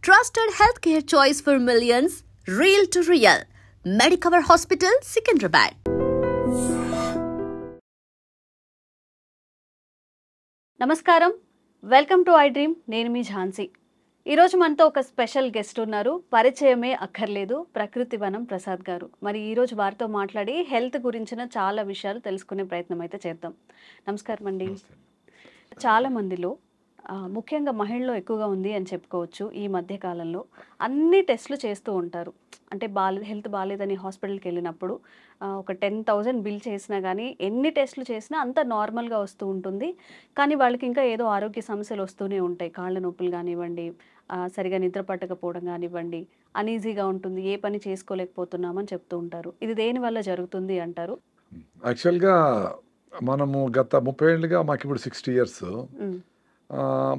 Trusted healthcare choice for millions, real to real. Medicover Hospital, Secunderabad. నమస్కారం, welcome to I dream. నేను మీ ఝాన్సీ. ఈరోజు మనతో ఒక స్పెషల్ గెస్ట్ ఉన్నారు. పరిచయమే అక్కర్లేదు, ప్రకృతి వనం ప్రసాద్ గారు. మరి ఈరోజు వారితో మాట్లాడి హెల్త్ గురించిన చాలా విషయాలు తెలుసుకునే ప్రయత్నం అయితే చేద్దాం. నమస్కారం అండి. చాలా మందిలో ముఖ్యంగా మహిళల్లో ఎక్కువగా ఉంది అని చెప్పుకోవచ్చు. ఈ మధ్య కాలంలో అన్ని టెస్టులు చేస్తూ ఉంటారు. అంటే హెల్త్ బాగాలేదని హాస్పిటల్కి వెళ్ళినప్పుడు ఒక 10,000 బిల్ చేసినా కానీ ఎన్ని టెస్టులు చేసినా అంత నార్మల్గా వస్తూ ఉంటుంది. కానీ వాళ్ళకి ఇంకా ఏదో ఆరోగ్య సమస్యలు వస్తూనే ఉంటాయి. కాళ్ళ నొప్పులు కానివ్వండి, సరిగా నిద్ర పట్టకపోవడం కానివ్వండి, అనీజీగా ఉంటుంది, ఏ పని చేసుకోలేకపోతున్నామని చెప్తూ ఉంటారు. ఇది దేనివల్ల జరుగుతుంది అంటారు? యాక్చువల్గా మనము గత 30 ఏళ్ళుగా మాకు ఇప్పుడు 60 ఇయర్స్.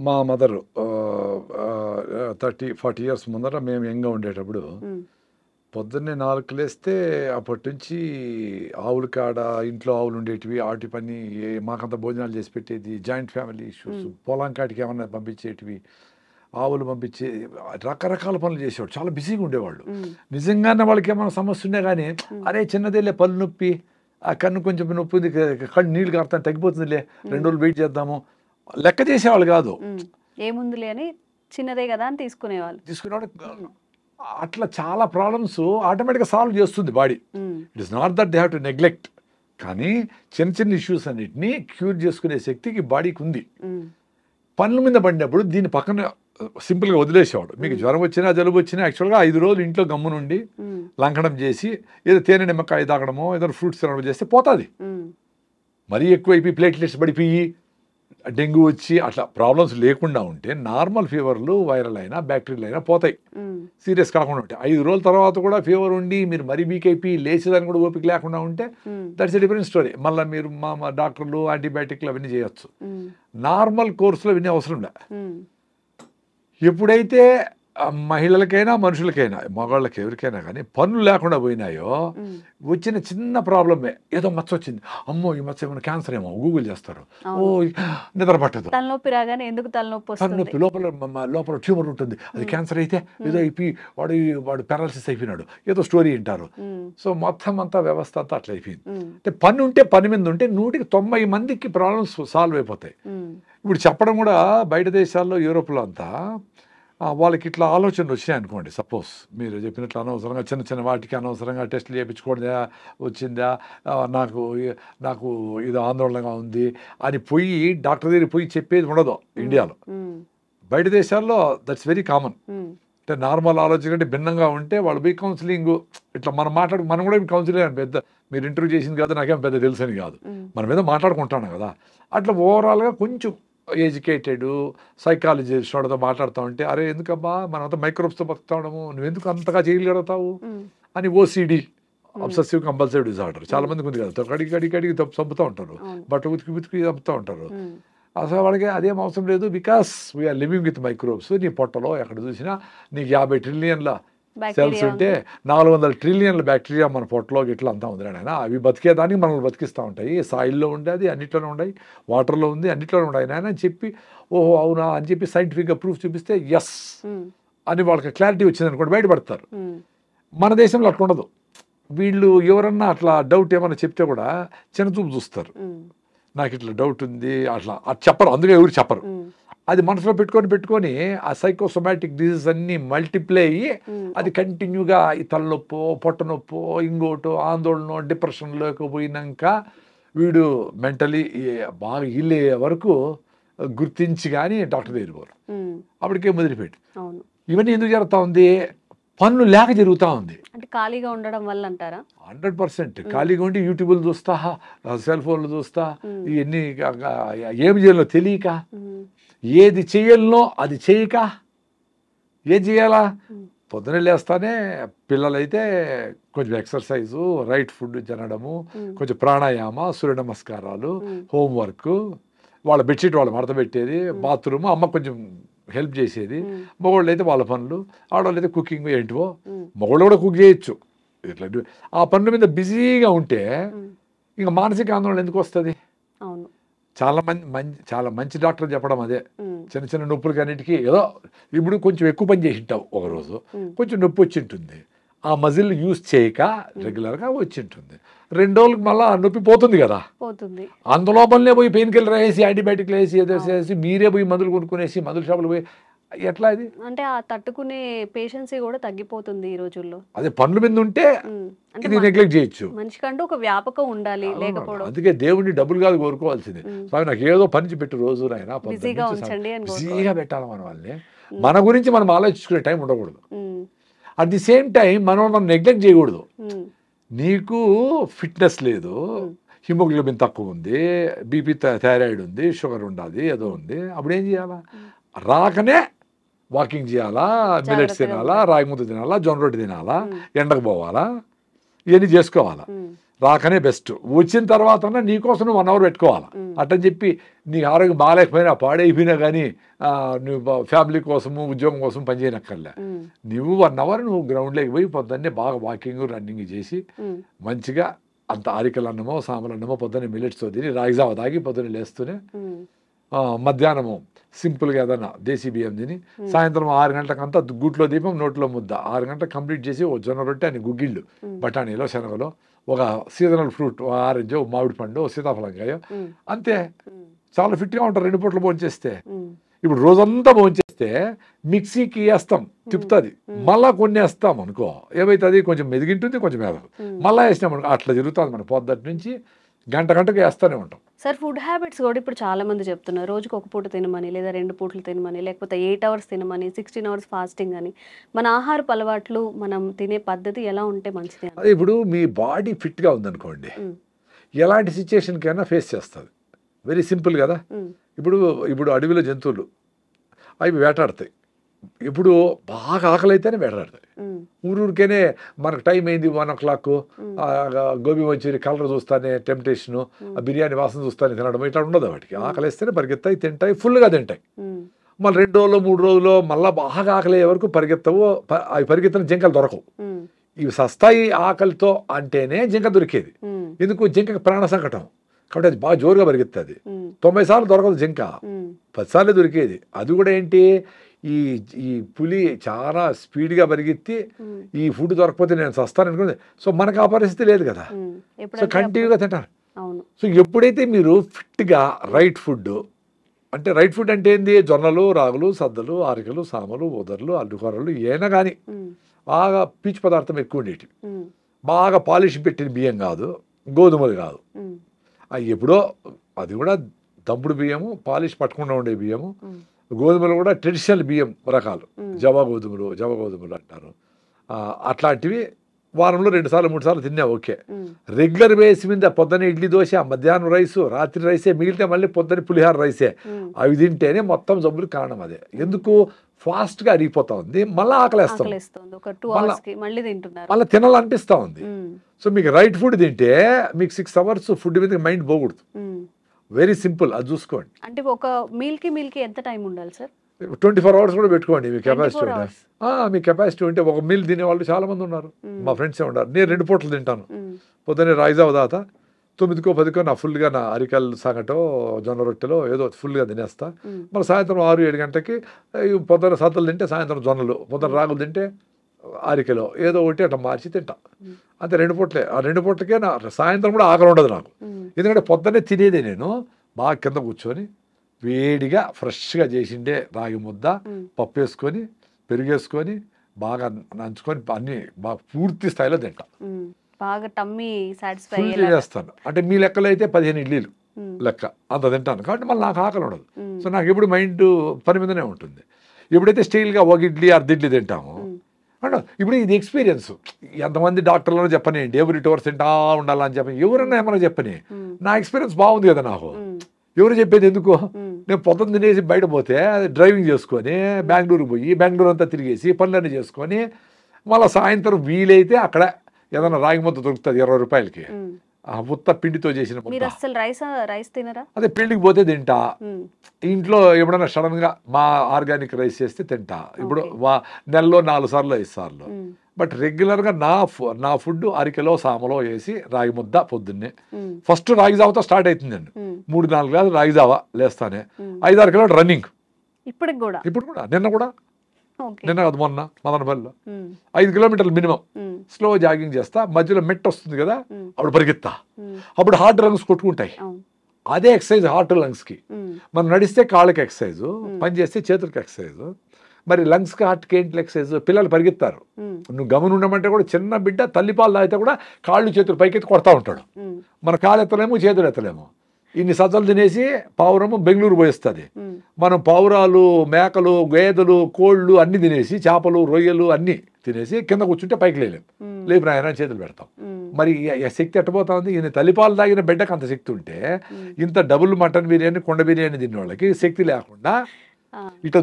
మా మదరు 30-40 ఇయర్స్ ముందర మేము యంగ్గా ఉండేటప్పుడు పొద్దున్నే 4 లేస్తే అప్పటి నుంచి ఆవుల కాడ ఇంట్లో ఆవులు ఉండేటివి, వాటి పని మాకంత భోజనాలు చేసి పెట్టేది, జాయింట్ ఫ్యామిలీ ఇష్యూస్, పొలం కాటికి ఏమన్నా పంపించేటివి, ఆవులు పంపించే రకరకాల పనులు చేసేవాడు. చాలా బిజీగా ఉండేవాళ్ళు. నిజంగానే వాళ్ళకి ఏమైనా సమస్య ఉన్నా కానీ అరే చిన్నదేలే పళ్ళు నొప్పి, ఆ కన్ను కొంచెం నొప్పి ఉంది, కళ్ళు నీళ్ళు కారుతాను తగ్గిపోతుందిలే, 2 రోజులు వెయిట్ చేద్దాము, లెక్క చేసేవాళ్ళు కాదు. ఏముందిలే అని చిన్నదే కదా అని తీసుకునేవాళ్ళు. అట్లా చాలా ప్రాబ్లమ్స్ ఆటోమేటిక్గా సాల్వ్ చేస్తుంది body. It is not that they have to neglect. కానీ చిన్న చిన్న ఇష్యూస్ అన్నిటినీ క్యూర్ చేసుకునే శక్తికి బాడీకి ఉంది. పనుల మీద పడినప్పుడు దీన్ని పక్కన సింపుల్గా వదిలేసేవాడు. మీకు జ్వరం వచ్చినా జలుబు వచ్చినా యాక్చువల్గా 5 రోజులు ఇంట్లో గమ్మునుండి లంకడం చేసి ఏదో తేనె నిమ్మకాయ తాగడమో ఏదో ఫ్రూట్స్ తినడం చేస్తే పోతుంది. మరీ ఎక్కువైపోయి ప్లేట్లెట్స్ పడిపోయి డెంగ్యూ వచ్చి అట్లా ప్రాబ్లమ్స్ లేకుండా ఉంటే నార్మల్ ఫీవర్లు వైరల్ అయినా బ్యాక్టీరియల్ అయినా పోతాయి, సీరియస్ కాకుండా ఉంటాయి. 5 రోజుల తర్వాత కూడా ఫీవర్ ఉండి మీరు మరీ వీక్ అయిపోయి లేచేదాన్ని కూడా ఓపిక లేకుండా ఉంటే దట్స్ ఎ డిఫరెంట్ స్టోరీ. మళ్ళీ మీరు మా డాక్టర్లు యాంటీబయాటిక్లు అవన్నీ చేయొచ్చు. నార్మల్ కోర్సులో అవన్నీ అవసరం లే. ఎప్పుడైతే మహిళలకైనా మనుషులకైనా మగవాళ్ళకి ఎవరికైనా కానీ పనులు లేకుండా పోయినాయో వచ్చిన చిన్న ప్రాబ్లమే, ఏదో మచ్చ వచ్చింది, అమ్మో ఈ మచ్చ ఏమైనా క్యాన్సర్ ఏమో గూగుల్ చేస్తారు, ఓ నిద్ర పట్టదు, తలనొప్పి రాగానే ఎందుకు తలనొప్పి, లోపల ట్యూమర్ ఉంటుంది, అది క్యాన్సర్ అయితే ఏదో అయిపోయి వాడు పారాలసిస్ అయిపోయినాడు, ఏదో స్టోరీ వింటారు. సో మొత్తం అంతా వ్యవస్థ అంతా అట్లా అయిపోయింది. అంటే పని ఉంటే పని మీద ఉంటే 190 మందికి ప్రాబ్లమ్స్ సాల్వ్ అయిపోతాయి. ఇప్పుడు చెప్పడం కూడా బయట దేశాల్లో యూరోప్లో అంతా వాళ్ళకి ఇట్లా ఆలోచనలు వచ్చాయి అనుకోండి. సపోజ్ మీరు చెప్పినట్లు అనవసరంగా చిన్న చిన్న వాటికి అనవసరంగా టెస్టులు చేయించుకోవడా వచ్చిందా, నాకు ఇది ఆందోళనగా ఉంది అని పోయి డాక్టర్ దగ్గర పోయి చెప్పేది ఉండదు ఇండియాలో. బయట దేశాల్లో దట్స్ వెరీ కామన్. అంటే నార్మల్ ఆలోచన కంటే భిన్నంగా ఉంటే వాళ్ళు పోయి కౌన్సిలింగ్ ఇట్లా మనం కూడా కౌన్సిలింగ్ అని పెద్ద మీరు ఇంటర్వ్యూ చేసింది కదా నాకేం పెద్ద తెలుసు అని కాదు, మనం ఏదో మాట్లాడుకుంటాను కదా. అట్లా ఓవరాల్గా కొంచెం ఎడ్యుకేటెడ్ సైకాలజిస్ట్ వాడితో మాట్లాడుతూ ఉంటే అరే ఎందుకబ్బా మనంతా మైక్రోబ్స్తో బతుకుతా ఉండము, నువ్వు ఎందుకు అంతగా చేయగలుగుతావు అని ఓసిడి అబ్సెసివ్ కంపల్సివ్ డిజార్డర్ చాలా మందికి ఉంది కదా, కడిగి చంపుతూ ఉంటారు, బట్ట ఉతికి చంపుతూ ఉంటారు. అసలు వాళ్ళకి అదేం అవసరం లేదు, because we are living with microbes. నీ పొట్టలో ఎక్కడ చూసినా నీకు 50 ట్రిలియన్ల సెల్స్ ఉంటే 400 ట్రిలియన్ల బ్యాక్టీరియా మన పొట్టలో గిట్లా అంతా ఉంది ఆయన. అవి బతికేదానికి మనల్ని బతికిస్తూ ఉంటాయి. సాయిల్లో ఉండేది అన్నిట్లోనే ఉన్నాయి, వాటర్లో ఉంది అన్నిట్లోనే ఉన్నాయి నాయన అని చెప్పి ఓహో అవునా అని చెప్పి సైంటిఫిక్గా ప్రూఫ్ చూపిస్తే ఎస్ అని వాళ్ళకి క్లారిటీ వచ్చింది అనుకోండి బయటపడతారు. మన దేశంలో అట్లా ఉండదు. వీళ్ళు ఎవరన్నా అట్లా డౌట్ ఏమన్నా చెప్తే కూడా చిన్నచూపు చూస్తారు. నాకు ఇట్లా డౌట్ ఉంది అట్లా అది చెప్పరు, అందుకే ఎవరు చెప్పరు. అది మనసులో పెట్టుకొని ఆ సైకోసోమాటిక్ డిసీజ్ అన్నీ మల్టిప్లై అయ్యి అది కంటిన్యూగా ఈ తలనొప్పో పొట్ట నొప్పో ఇంకోటో ఆందోళన డిప్రెషన్లోకి పోయినాక వీడు మెంటలీ బాగా ఇల్లే వరకు గుర్తించి కానీ డాక్టర్ దగ్గర పోరు. అప్పటికే మొదలుపెట్టి ఇవన్నీ ఎందుకు జరుగుతూ ఉంది, పనులు లేక జరుగుతూ ఉంది. అంటే ఖాళీగా ఉండడం వల్ల అంటారా? 100% ఖాళీగా ఉండి యూట్యూబ్లు చూస్తా, సెల్ ఫోన్లు చూస్తా, ఇవన్నీ ఏమి చేయాలో తెలియక, ఏది చేయాలనో అది చేయక, ఏం చేయాలా పొద్దున లేస్తానే పిల్లలైతే కొంచెం ఎక్సర్సైజు, రైట్ ఫుడ్ తినడము, కొంచెం ప్రాణాయామ, సూర్య నమస్కారాలు, హోంవర్క్, వాళ్ళ బెడ్షీట్ వాళ్ళు మడత పెట్టేది, బాత్రూమ్ అమ్మ కొంచెం హెల్ప్ చేసేది, మగవాళ్ళు అయితే వాళ్ళ పనులు, ఆడవాళ్ళు అయితే కుకింగ్ ఏంటివో, మగవాళ్ళు కూడా కుక్ చేయొచ్చు. ఇట్లా ఆ పనుల మీద బిజీగా ఉంటే ఇంకా మానసిక ఆందోళన ఎందుకు వస్తుంది? చాలా మంచి డాక్టర్ చెప్పడం అదే. చిన్న చిన్న నొప్పులకి అన్నిటికీ ఏదో ఇప్పుడు కొంచెం ఎక్కువ పని చేసి ఉంటావు ఒకరోజు, కొంచెం నొప్పి వచ్చి ఉంటుంది, ఆ మజిల్ యూజ్ చేయక రెగ్యులర్గా వచ్చి ఉంటుంది. 2 రోజులకు మళ్ళీ ఆ నొప్పి పోతుంది కదా, అందులోపలనే పోయి పెయిన్ కిల్లర్ వేసి యాంటీబయాటిక్లు వేసి ఏదో వేసి మీరే పోయి మందులు కొనుక్కునేసి మందుల షాపులు పోయి ఎట్లా అది అంటే ఆ తట్టుకునే పేషెన్సీ కూడా తగ్గిపోతుంది ఈ రోజుల్లో. అదే పనుల మీద ఉంటే ఇది నెగ్లెక్ట్ చేయొచ్చు. మనిషికంటూ ఒక వ్యాపకం ఉండాలి, లేకపోవడం. అందుకే దేవుడిని డబ్బులు కాదు కోరుకోవాల్సింది. స్వామి నాకు ఏదో పని పెట్టు రోజు నాయన బిజీగా పెట్టాలి మన వాళ్ళని. మన గురించి మనం ఆలోచించుకునే టైం ఉండకూడదు. అట్ ది సేమ్ టైం మనం నెగ్లెక్ట్ చేయకూడదు. నీకు ఫిట్నెస్ లేదు, హిమోగ్లోబిన్ తక్కువ ఉంది, బీపీ థైరాయిడ్ ఉంది, షుగర్ ఉండాలి, ఏదో ఉంది, అప్పుడు ఏం చేయాలా? రాకనే వాకింగ్ చేయాలా, మిల్లెట్స్ తినాలా, రాగి ముద్ద తినాలా, జొన్న రొట్టె తినాలా, ఎండకు పోవాలా, ఇవన్నీ చేసుకోవాలా. రాకనే బెస్ట్. వచ్చిన తర్వాత నీకోసం నువ్వు 1 అవర్ పెట్టుకోవాలా. అట్టని చెప్పి నీ ఆరోగ్యం బాగాలేకపోయినా పాడైపోయినా కానీ నువ్వు ఫ్యామిలీ కోసము ఉద్యోగం కోసం పనిచేయనక్కర్లే. నువ్వు 1 అవర్ నువ్వు గ్రౌండ్లోకి పోయి పొద్దున్నే బాగా వాకింగ్ రన్నింగ్ చేసి మంచిగా అంత ఆరికల అన్నమో సాంబార్ అన్నమో పొద్దున్నే మిల్లెట్స్తో తిని రాగిజావ తాగి పొద్దున్నే లేస్తూనే మధ్యాహ్నము సింపుల్గా ఏదన్నా దేశీ బియ్యం తిని సాయంత్రం 6 గంటలకంతా గుట్లో దీపం నోట్లో ముద్ద 6 గంటలకు కంప్లీట్ చేసి ఓ జొన్న రొట్టె అని గుగ్గిళ్ళు బఠానీలో శనగలో ఒక సీజనల్ ఫ్రూట్ ఆరెంజ్ మామిడి పండు సీతాఫలంకాయ అంతే. చాలా ఫిట్గా ఉంటారు 2 పూటలు భోంచేస్తే. ఇప్పుడు రోజంతా భోంచేస్తే మిక్సీకి వేస్తాం తిప్పుతుంది, మళ్ళా కొన్ని వేస్తాం అనుకో ఏమైతుంది, కొంచెం మెదిగింటుంది కొంచెం మెదగదు, మళ్ళీ వేసినాం అనుకో అట్లా జరుగుతుంది. మన పొద్దుటి నుంచి గంటకు వేస్తూనే ఉంటాం. సార్ ఫుడ్ హ్యాబిట్స్ కూడా ఇప్పుడు చాలా మంది చెప్తున్నారు, రోజుకి 1 పూట తినమని, లేదా 2 పూటలు తినమని, లేకపోతే 8 అవర్స్ తినమని, 16 అవర్స్ ఫాస్టింగ్ అని. మన ఆహారపు అలవాట్లు మనం తినే పద్ధతి ఎలా ఉంటే మంచిది? అదే ఇప్పుడు మీ బాడీ ఫిట్గా ఉందనుకోండి, ఎలాంటి సిచ్యుయేషన్కైనా ఫేస్ చేస్తుంది. వెరీ సింపుల్ కదా. ఇప్పుడు అడవిలో జంతువులు అవి వేటాడతాయి. ఇప్పుడు బాగా ఆకలి అయితేనే వేటాడతాయి. ఊరికేనే మనకు టైం అయింది 1 o'clock, గోబీ మంచూరి కలర్ చూస్తానే టెంప్టేషను, బిర్యానీ వాసన చూస్తానే తినడం ఇట్లా ఉండదు. వాటికి ఆకలి వేస్తేనే పరిగెత్తాయి, తింటాయి, ఫుల్గా తింటాయి. మళ్ళీ 2 రోజులు 3 రోజులు మళ్ళీ బాగా ఆకలి అయ్యే వరకు పరిగెత్తవు. అవి పరిగెత్తిన జింకలు దొరకవు. ఇవి సస్తాయి ఆకలితో అంటేనే జింక దొరికేది. ఎందుకు? జింకకి ప్రాణ సంకటం కాబట్టి అది బాగా జోరుగా పరిగెత్తుంది. 90 సార్లు దొరకదు జింక, 10 సార్లు దొరికేది. అది కూడా ఏంటి, ఈ పులి చాలా స్పీడ్గా పరిగెత్తి ఈ ఫుడ్ దొరకపోతే నేను చస్తాను అనుకుంది. సో మనకు ఆ పరిస్థితి లేదు కదా, సో కంటిన్యూగా తింటారు. సో ఎప్పుడైతే మీరు ఫిట్గా రైట్ ఫుడ్ అంటే ఏంది, జొన్నలు రాగులు సద్దలు ఆరికలు సామలు ఉదర్లు అల్లుకూరలు ఏనా కానీ బాగా పీచు పదార్థం ఎక్కువ ఉండేవి, బాగా పాలిష్ పెట్టిన బియ్యం కాదు, గోధుమలు కాదు, అవి ఎప్పుడో అది కూడా దంపుడు బియ్యము, పాలిష్ పట్టకుండా ఉండే బియ్యము. గోధుమలు కూడా ట్రెడిషనల్ బియ్యం రకాలు, జవ గోధుమలు అంటారు. అట్లాంటివి వారంలో 2 సార్లు 3 సార్లు తిన్నా ఓకే. రెగ్యులర్ బేస్ మీద పొద్దున్న ఇడ్లీ దోశ, మధ్యాహ్నం రైసు, రాత్రి రైసే, మిగిలితే మళ్ళీ పొద్దున్న పులిహార రైసే, అవి తింటేనే మొత్తం జబ్బులు కారణం. అదే ఎందుకు ఫాస్ట్గా అరిగిపోతా ఉంది, మళ్ళీ ఆకలేస్తాం, మళ్ళీ తినాలనిపిస్తూ ఉంది. సో మీకు రైట్ ఫుడ్ తింటే మీకు 6 hours ఫుడ్ మీద మైండ్ పోకూడదు. వెరీ సింపుల్, అది చూసుకోండి. అంటే ఒక మీల్కి ఎంత టైం ఉండాలి సార్? 24 hours కూడా పెట్టుకోండి మీ కెపాసిటీ ఉంటే. మీ కెపాసిటీ ఉంటే ఒక మీల్ తినేవాళ్ళు చాలా మంది ఉన్నారు, మా ఫ్రెండ్సే ఉన్నారు. నేను 2 పూటలు తింటాను. పొద్దున్నే రాయిజావ దాత 9కో 10కో నా ఫుల్గా నా అరికల్ సంగటో జొన్న రొట్టెలో ఏదో ఫుల్గా తినేస్తా. మళ్ళీ సాయంత్రం 6-7 గంటలకి పొద్దున్న సద్దలు తింటే సాయంత్రం జొన్నలు, పొద్దున్న రాగులు తింటే అరికెలో ఏదో ఒకటి అట్లా మార్చి తింటా. అంతే 2 పూటలే. ఆ 2 పూటలకే నా సాయంత్రం కూడా ఆకలి ఉండదు నాకు. ఎందుకంటే పొద్దున్నే తినేదే నేను బాగా కింద కూర్చొని వేడిగా ఫ్రెష్గా చేసిండే రాగి ముద్ద, పప్పు వేసుకొని పెరుగేసుకొని బాగా నంచుకొని అన్ని బాగా పూర్తి స్థాయిలో తింటా. బాగా టమ్మీ సాటిస్ఫై చేస్తాను. అంటే మీ లెక్కలో అయితే 15 ఇడ్లీలు లెక్క అంత తింటాను కాబట్టి మళ్ళీ నాకు ఆకలి ఉండదు. సో నాకు ఎప్పుడు మైండ్ పని మీదనే ఉంటుంది. ఎప్పుడైతే స్టైల్గా 1 ఇడ్లీ 1/2 ఇడ్లీ తింటాము అంటే ఇప్పుడు ఇది ఎక్స్పీరియన్స్. ఎంతమంది డాక్టర్లను చెప్పనేయండి ఎవ్రీ 2 hours తింటా ఉండాలని చెప్పని, ఎవరన్నా ఏమన్నా చెప్పని, నా ఎక్స్పీరియన్స్ బాగుంది కదా నాకు. ఎవరు చెప్పేది ఎందుకు? నేను పొద్దున్న తినేసి బయట పోతే డ్రైవింగ్ చేసుకొని బెంగళూరుకి పోయి బెంగళూరు అంతా తిరిగేసి పనులన్నీ చేసుకొని మళ్ళీ సాయంత్రం వీలైతే అక్కడ ఏదైనా రాగి ముద్ద దొరుకుతుంది 20 రూపాయలకి, ఉత్త పిండితో చేసిన మీరు ముద్ద. అసలు రైస్ తినరా? అదే పెళ్లికి పోతే తింటా, ఇంట్లో ఎప్పుడైనా సడన్ గా మా ఆర్గానిక్ రైస్ చేస్తే తింటా. ఇప్పుడు నెలలో 4 సార్లు 5 సార్లు. బట్ రెగ్యులర్ గా నా ఫుడ్ అరికెలో సామలో వేసి రాగి ముద్ద పొద్దున్నే. ఫస్ట్ రాగి జావతో స్టార్ట్ అవుతుందండి. 3-4 గ్లాసులు రాగి జావ లేస్తానే. 5-6 కిలోమీటర్ రన్నింగ్ ఇప్పుడు కూడా. నిన్న కాదు మొన్న మదనపల్లిలో 5 కిలోమీటర్లు మినిమం స్లో జాగింగ్ చేస్తా. మధ్యలో మెట్ వస్తుంది కదా, అప్పుడు పరిగెత్తా. అప్పుడు హార్ట్ లంగ్స్ కొట్టుకుంటాయి. అదే ఎక్సర్సైజ్ హార్ట్ లంగ్స్ కి. మనం నడిస్తే కాళ్ళకి ఎక్సర్సైజ్, పని చేస్తే చేతులకి ఎక్సర్సైజ్. మరి లంగ్స్ కి హార్ట్ కి ఏంటి ఎక్సర్సైజ్? పిల్లలు పరిగెత్తారు. నువ్వు గమని ఉండమంటే కూడా చిన్న బిడ్డ తల్లిపాలు తాగితే కూడా కాళ్ళు చేతులు పైకెత్తి కొడతా ఉంటాడు. మన కాళ్ళు ఎత్తలేము, చేతులు ఎత్తలేము. ఇన్ని సజ్జలు తినేసి పావురము బెంగళూరు పోయిస్తుంది. మనం పావురాలు, మేకలు, గేదెలు, కోళ్ళు అన్ని తినేసి, చేపలు, రొయ్యలు అన్ని తినేసి కింద కూర్చుంటే పైకి లేలేము. లేపు ఆయన చేతులు పెడతాం. మరి శక్తి ఎట్టబోతా ఉంది? ఈయన తల్లిపాలు తాగిన బిడ్డకు అంత శక్తి ఉంటే, ఇంత డబుల్ మటన్ బిర్యానీ, కొండ బిర్యానీ తిన్న వాళ్ళకి శక్తి లేకుండా ఇట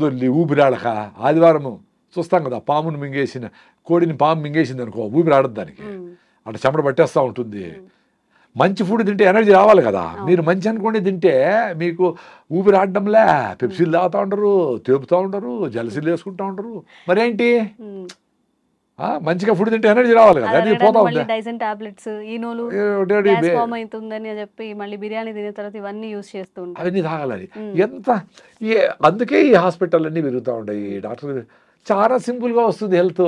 దొర్లి ఊపిరాడక, ఆదివారము చూస్తాం కదా, పామును మింగేసిన కోడిని పాము మింగేసింది అనుకో, ఊపిరాడదు దానికి, అట్లా చెమట పట్టేస్తూ ఉంటుంది. మంచి ఫుడ్ తింటే ఎనర్జీ రావాలి కదా. మీరు మంచి అనుకోండి తింటే మీకు ఊపిరి ఆడడంలే, పెప్సీలు తాగుతూ ఉంటారు, తేపుతూ ఉంటారు, జలసీలు వేసుకుంటూ ఉంటారు. మరేంటి మంచిగా ఫుడ్ తింటే ఎనర్జీ రావాలి కదా, అది పోతా ఉంది. అవన్నీ తాగాలి. ఎంత అందుకే ఈ హాస్పిటల్ అన్నీ పెరుగుతూ ఉంటాయి. డాక్టర్ చాలా సింపుల్గా వస్తుంది హెల్త్.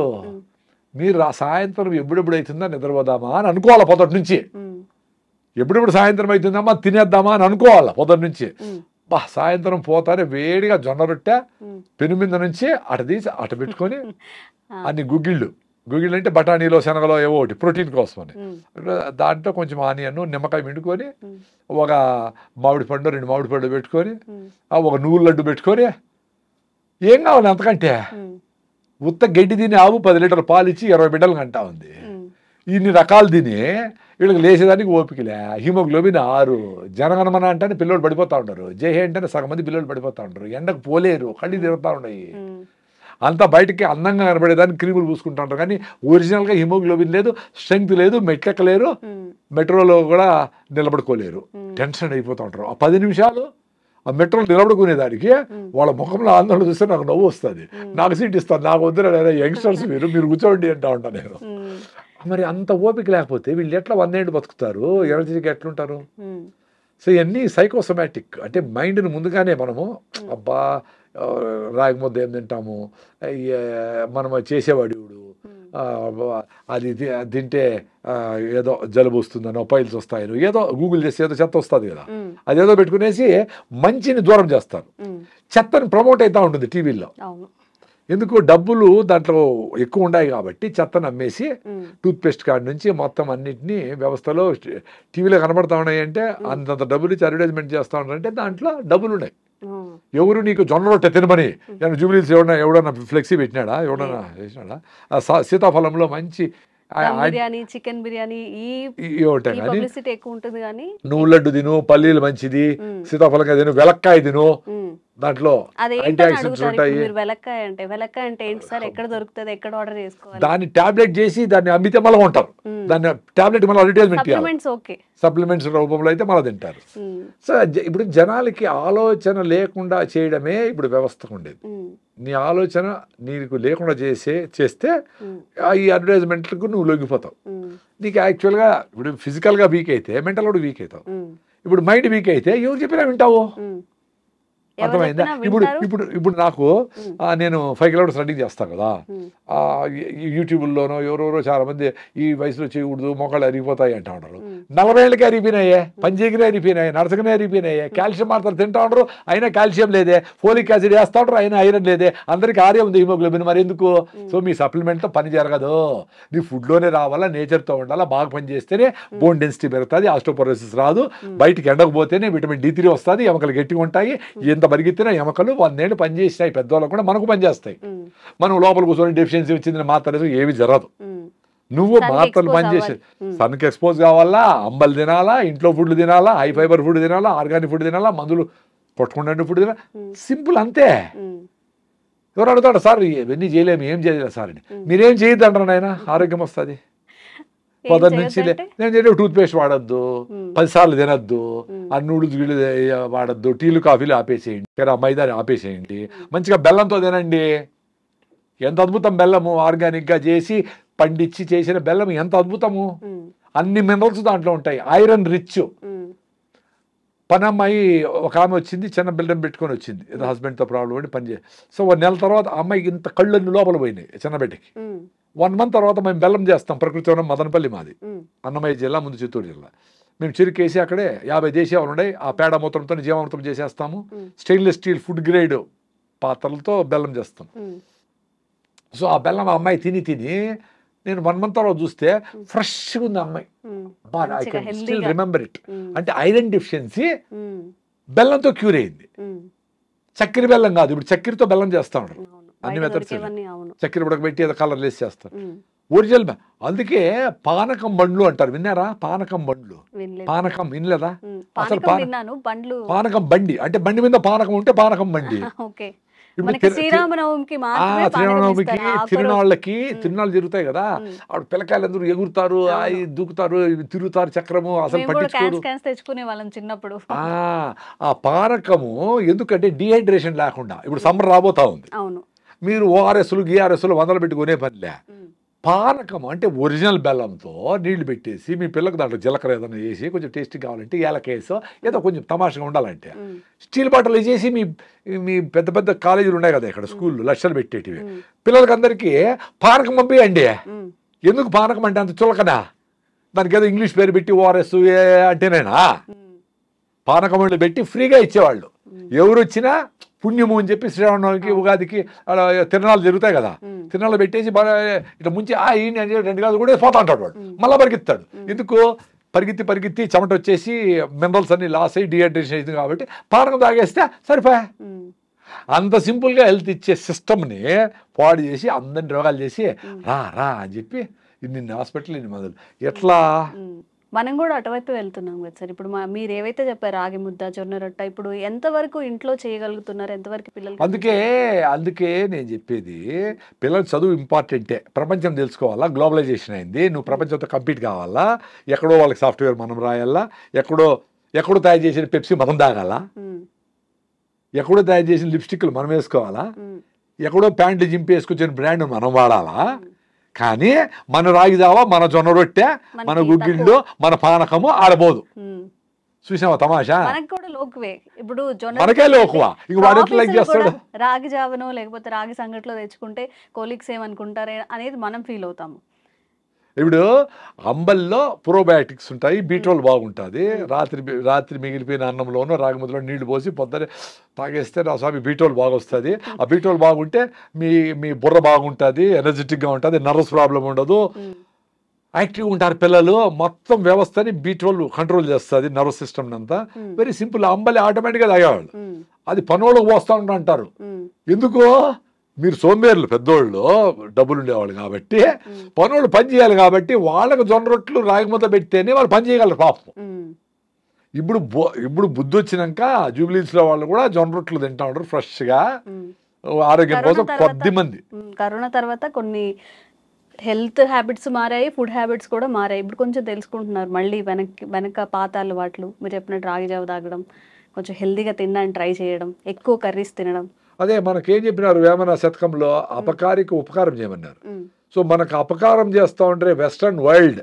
మీరు సాయంత్రం ఎప్పుడెప్పుడు అవుతుందా నిద్రపోదామా అని అనుకోవాలి పొద్దుటి నుంచి. ఎప్పుడెప్పుడు సాయంత్రం అవుతుందమ్మా తినేద్దామా అని అనుకోవాలి పొద్దున్న నుంచి. సాయంత్రం పోతానే వేడిగా జొన్న రొట్టె పెను మీద నుంచి అట తీసి అట పెట్టుకొని అన్ని గుగ్గిళ్ళు అంటే బఠానీలో శనగలో ఏవో ఒకటి ప్రోటీన్ కోసం అని, దాంట్లో కొంచెం ఆనియన్ నిమ్మకాయ పిండుకొని, ఒక మామిడి పండు 2 మామిడి పండు పెట్టుకొని, ఒక నువ్వుల లడ్డు పెట్టుకొని, ఏం కావాలి అంతకంటే? ఉత్త గడ్డి తిని ఆవు 10 లీటర్ల పాలు ఇచ్చి 20 బిడ్డలు కంటా ఉంది. ఇన్ని రకాలు తిని వీళ్ళకి లేచేదానికి ఓపికలే. హిమోగ్లోబిన్ 6. జనగణమన అంటే పిల్లలు పడిపోతూ ఉంటారు. జేహే అంటే సగం మంది పిల్లలు పడిపోతూ ఉంటారు. ఎండకు పోలేరు, కళ్ళు తిరుగుతూ ఉన్నాయి. అంతా బయటకి అందంగా కనబడేదానికి క్రీములు పూసుకుంటూ ఉంటారు. కానీ ఒరిజినల్గా హిమోగ్లోబిన్ లేదు, స్ట్రెంగ్త్ లేదు, మెట్లెక్కలేరు, మెట్రోలో కూడా నిలబడుకోలేరు. టెన్షన్ అయిపోతూ ఉంటారు. ఆ 10 నిమిషాలు ఆ మెట్రోలో నిలబడుకునేదానికి వాళ్ళ ముఖంలో ఆందోళన చూస్తే నాకు నవ్వు వస్తుంది. నాకు సీట్ ఇస్తాను, నాకు వద్దురా యంగ్స్టర్స్ మీరు కూర్చోండి అంటా ఉంటాను నేను. మరి అంత ఓపిక లేకపోతే వీళ్ళు ఎట్లా 100 ఏళ్ళు బతుకుతారు? ఎనర్జీకి ఎట్లుంటారు? సో ఇవన్నీ సైకోసోమాటిక్. అంటే మైండ్ని ముందుగానే మనము అబ్బా రాగి ముద్ద ఏం తింటాము, మనం చేసేవాడు అది తింటే ఏదో జలుబు వస్తుందనో, పైల్స్ వస్తాయనో, ఏదో గూగుల్ చేసి ఏదో చెత్త వస్తుంది కదా, అదేదో పెట్టుకునేసి మంచిని దూరం చేస్తారు. చెత్తని ప్రమోట్ అవుతూ ఉంటుంది టీవీలో. ఎందుకు? డబ్బులు దాంట్లో ఎక్కువ ఉన్నాయి కాబట్టి చెత్తను అమ్మేసి టూత్ పేస్ట్ కాడి నుంచి మొత్తం అన్నింటినీ వ్యవస్థలో టీవీలో కనబడతా ఉన్నాయి. అంటే అంతంత డబ్బులు ఇచ్చి అడ్వర్టైజ్మెంట్ చేస్తూ ఉన్నారంటే దాంట్లో డబ్బులు ఉన్నాయి. ఎవరు నీకు జొన్న రొట్టె తినమని జూబ్లీస్ ఎవడన్నా ఫ్లెక్సీ పెట్టినాడా? ఎవడన్నా చేసినాడా? సీతాఫలంలో మంచి బిర్యానీ, చికెన్ బిర్యానీ ఎక్కువ ఉంటుంది. కానీ నువ్వు లడ్డు తిను, పల్లీలు మంచిది, సీతాఫలంగా తిను, వెలక్కాయ తిను, దాంట్లో వెలక్కాయ అంటే ఏంటి సార్? ఎక్కడ దొరుకుతుంది? ఎక్కడ ఆర్డర్ చేసుకోవాలి? దాన్ని టాబ్లెట్ చేసి దాన్ని అమ్మితే మళ్ళీ ఉంటారు. దాన్ని టాబ్లెట్ మళ్ళీ అడ్వర్టైజ్మెంట్ సప్లిమెంట్స్ రూపంలో అయితే మళ్ళీ తింటారు. సో ఇప్పుడు జనాలకి ఆలోచన లేకుండా చేయడమే ఇప్పుడు వ్యవస్థకు ఉండేది. నీ ఆలోచన నీకు లేకుండా చేస్తే ఈ అడ్వర్టైజ్మెంట్లకు నువ్వు లొంగిపోతావు. నీకు యాక్చువల్గా ఇప్పుడు ఫిజికల్గా వీక్ అయితే మెంటల్ కూడా వీక్ అవుతావు. ఇప్పుడు మైండ్ వీక్ అయితే ఎవరు చెప్పినా వింటావు. అర్థమైందా? ఇప్పుడు నాకు నేను 5 కిలోమీటర్స్ రన్నింగ్ చేస్తాను కదా, యూట్యూబ్లోనో ఎవరెవరో చాలా మంది ఈ వయసులో చేయకూడదు, మొక్కలు అరిగిపోతాయి అంటూ ఉంటారు. 40 ఏళ్ళకి అరిగిపోయినాయే, పంజీగిరి అరిగిపోయినాయి, నరసకనే అరిగిపోయినాయి, కాల్షియం మాత్రం తింటా ఉంటారు, అయినా కాల్షియం లేదే, ఫోలిక్ యాసిడ్ వేస్తూ ఉంటారు, అయినా ఐరన్ లేదే, అందరికీ ఆర్యం ఉంది హిమోగ్లోబిన్, మరి ఎందుకు? సో మీ సప్లిమెంట్తో పని జరగదు. నీ ఫుడ్లోనే రావాలా, నేచర్తో ఉండాలా, బాగా పని చేస్తేనే బోన్ డెన్సిటీ పెరుగుతుంది, ఆస్టోపోరోసిస్ రాదు, బయటికి ఎండకపోతేనే విటమిన్ D3 వస్తుంది, ఎముకలు గట్టిగా ఉంటాయి. ఎంత పరిగెత్తినా ఎముకలు 100 ఏళ్ళు పనిచేసినాయి, పెద్దవాళ్ళకు కూడా మనకు పనిచేస్తాయి. మనం లోపల కూర్చొని డెఫిషియన్సీ వచ్చిందని మాత్రం ఏమి జరగదు. నువ్వు మాత్రలు పనిచేసే సన్కి ఎక్స్పోజ్ కావాలా, అంబలు తినాలా, ఇంట్లో ఫుడ్లు తినాలా, హై ఫైబర్ ఫుడ్ తినాలా, ఆర్గానిక్ ఫుడ్ తినాలా, మందులు కొట్టుకుంటే ఫుడ్ తినాలా. సింపుల్ అంతే. ఎవరు అడుగుతాడు సార్ ఇవన్నీ చేయలేము, ఏం చేయలేదు సార్ అని. మీరేం చేయొద్దు అంటారు నాయన, ఆరోగ్యం వస్తుంది. పొద్దున్న నుంచి నేను చెప్పే టూత్ పేస్ట్ వాడద్దు, 10 సార్లు తినద్దు, ఆ నూడిల్స్ గిళ్ళు వాడద్దు, టీలు కాఫీలు ఆపేసేయండి, మైదాని ఆపేసేయండి, మంచిగా బెల్లంతో తినండి. ఎంత అద్భుతం బెల్లము, ఆర్గానిక్గా చేసి పండించి చేసిన బెల్లం ఎంత అద్భుతము. అన్ని మినరల్స్ దాంట్లో ఉంటాయి, ఐరన్ రిచ్. పనమ్మాయి ఒక ఆమె వచ్చింది, చిన్న బిల్డర్ పెట్టుకొని వచ్చింది, ఏదో హస్బెండ్తో ప్రాబ్లం ఉండి పని చేసి. సో 1 నెల తర్వాత అమ్మాయికి ఇంత కళ్ళన్ని లోపల పోయినాయి చిన్న బిడ్డకి. 1 మంత్ తర్వాత మేము బెల్లం చేస్తాం, ప్రకృతి వనం మదనపల్లి మాది, అన్నమయ్య జిల్లా, ముందు చిత్తూరు జిల్లా. మేము చెరుకేసి అక్కడే 50 దేశీయాలు ఉన్నాయి, ఆ పేడ మూత్రంతో జీవామృతం చేసేస్తాము. స్టెయిన్లెస్ స్టీల్ ఫుడ్ గ్రేడ్ పాత్రలతో బెల్లం చేస్తాం. సో ఆ బెల్లం ఆ అమ్మాయి తిని నేను 1 మంత్ తర్వాత చూస్తే ఫ్రెష్గా ఉంది అమ్మాయి. I can still remember it. అంటే ఐరన్ డెఫిషియన్సీ బెల్లంతో క్యూర్ అయింది. చక్కెర బెల్లం కాదు, ఇప్పుడు చక్కెరతో బెల్లం చేస్తా ఉంటారు అన్ని మెథడ్స్. చక్కెర ఉడకబెట్టి ఏదో కలర్ వేసి చేస్తారు, ఒరిజినల్. అందుకే పానకం బండ్లు అంటారు, విన్నారా? పానకం బండ్లు, పానకం వినలేదా? అసలు పానకం బండి అంటే బండి మీద పానకం ఉంటే పానకం బండి. శ్రీరామనవమికి తిరునాళ్ళకి జరుగుతాయి కదా, ఆవిడ పిల్లకాయలు అందరూ ఎగురుతారు, దూకుతారు, తిరుగుతారు చక్రము, అసలు తెచ్చుకునే వాళ్ళం చిన్నప్పుడు. ఆ పానకము ఎందుకంటే డిహైడ్రేషన్ లేకుండా, ఇప్పుడు సమ్మర్ రాబోతా ఉంది, మీరు ఓఆర్ఎస్లు గిఆర్ఎస్లు 100 పెట్టుకునే పనిలే. పానకం అంటే ఒరిజినల్ బెల్లంతో నీళ్లు పెట్టేసి మీ పిల్లలకు దాంట్లో జీలకర్ర ఏదైనా వేసి కొంచెం టేస్టీ కావాలంటే ఏలకేసో ఏదో కొంచెం తమాషగా ఉండాలంటే స్టీల్ బాటిల్ చేసి మీ పెద్ద పెద్ద కాలేజీలు ఉన్నాయి కదా ఇక్కడ, స్కూళ్ళు లక్షలు పెట్టేటివి, పిల్లలకి అందరికీ పానకం పంపియండి. ఎందుకు పానకం అంటే అంత చులకనా? దానికి ఏదో ఇంగ్లీష్ పేరు పెట్టి ఓఆర్ఎస్ అంటేనేనా? పానకం వాళ్ళు పెట్టి ఫ్రీగా ఇచ్చేవాళ్ళు. ఎవరు వచ్చినా పుణ్యము అని చెప్పి శ్రీరామనవమికి ఉగాదికి తిరణాలు జరుగుతాయి కదా, తిరణాలు పెట్టేసి ఇట్లా ముంచి ఈయన 2 గాజులు కూడా పోతా ఉంటాడు వాడు, మళ్ళీ పరిగెత్తాడు. ఎందుకు? పరిగెత్తి చెమట వచ్చేసి మినరల్స్ అన్ని లాస్ అయ్యి డిహైడ్రేషన్ అవుతుంది కాబట్టి పానకం తాగేస్తే సరిపోయా. అంత సింపుల్గా హెల్త్ ఇచ్చే సిస్టమ్ని పాడు చేసి అందరిని రోగాలు చేసి రా అని చెప్పి ఇన్ని హాస్పిటల్ ఇన్ని మందులు. ఎట్లా? మనం కూడా అటువైపు వెళ్తున్నాం కదా సార్. ఇప్పుడు మీరు ఏవైతే చెప్పారు రాగి ముద్ద, జొన్న రొట్ట, ఇప్పుడు ఎంతవరకు ఇంట్లో చేయగలుగుతున్నారు, ఎంతవరకు పిల్లలు? అందుకే నేను చెప్పేది, పిల్లల చదువు ఇంపార్టెంటే, ప్రపంచం తెలుసుకోవాలా, గ్లోబలైజేషన్ అయింది, నువ్వు ప్రపంచంతో కంపీట్ కావాలా, ఎక్కడో వాళ్ళకి సాఫ్ట్వేర్ మనం రాయాలా, ఎక్కడో తయారు చేసిన పెప్సీ మనం తాగాలా, ఎక్కడో తయారు చేసిన లిప్స్టిక్లు మనం వేసుకోవాలా, ఎక్కడో ప్యాంట్లు జింపి వేసుకొచ్చిన బ్రాండ్ మనం వాడాలా. కానీ మన రాగి జావా, మన జొన్న రొట్టె, మన గుగ్గిళ్ళు, మన పానకము ఆడబోదు. చూసావా తమాషా? ఇప్పుడు మనకే లోకువా, ఇంక వాడు ఎట్లా లైక్ చేస్తాడు? రాగి జావనో లేకపోతే రాగి సంగట్లో తెచ్చుకుంటే కోలీగ్స్ ఏమనుకుంటారే అనేది మనం ఫీల్ అవుతాము. ఇప్పుడు అంబల్లో ప్రోబయాటిక్స్ ఉంటాయి, బీట్రోల్ బాగుంటుంది. రాత్రి మిగిలిపోయిన అన్నంలోనూ రాగి ముద్దలో నీళ్లు పోసి పొద్దునే తాగేస్తే నా స్వామి బీట్రోల్ బాగా వస్తుంది. ఆ బీట్రోల్ బాగుంటే మీ బుర్ర బాగుంటుంది, ఎనర్జెటిక్గా ఉంటుంది, నర్వస్ ప్రాబ్లం ఉండదు, యాక్టివ్గా ఉంటారు పిల్లలు. మొత్తం వ్యవస్థని బీట్రోల్ కంట్రోల్ చేస్తుంది, నర్వస్ సిస్టమ్ అంతా. Very simple. అంబలి ఆటోమేటిక్గా తాగేవాళ్ళు, అది పనులకు పోస్తూ అంటారు. ఎందుకు? మీరు సోంబేర్లు, పెద్దోళ్ళు డబ్బులు ఉండేవాళ్ళు కాబట్టి, పనులు పని చేయాలి కాబట్టి వాళ్ళకు జొన్న రొట్టెలు రాగి ముద్ద పెడితేనే వాళ్ళు పని చేయగలరు పాపం. ఇప్పుడు బుద్ధి వచ్చినాక జూబ్లీస్లో వాళ్ళు కూడా జొన్న రొట్టెలు తింటా ఉంటారు ఫ్రెష్గా, ఆరోగ్యం కోసం. కొద్ది మంది కరోనా తర్వాత కొన్ని హెల్త్ హ్యాబిట్స్ మారాయి, ఫుడ్ హ్యాబిట్స్ కూడా మారాయి. ఇప్పుడు కొంచెం తెలుసుకుంటున్నారు మళ్ళీ వెనక పాత అలవాట్లు. మీరు చెప్పినట్టు రాగి జావ తాగడం, కొంచెం హెల్తీగా తినడానికి ట్రై చేయడం, ఎక్కువ కర్రీస్ తినడం. అదే మనకేం చెప్పినారు వేమన శతకంలో, అపకారికి ఉపకారం చేయమన్నారు. సో మనకు అపకారం చేస్తూ ఉంటే వెస్ట్రన్ వరల్డ్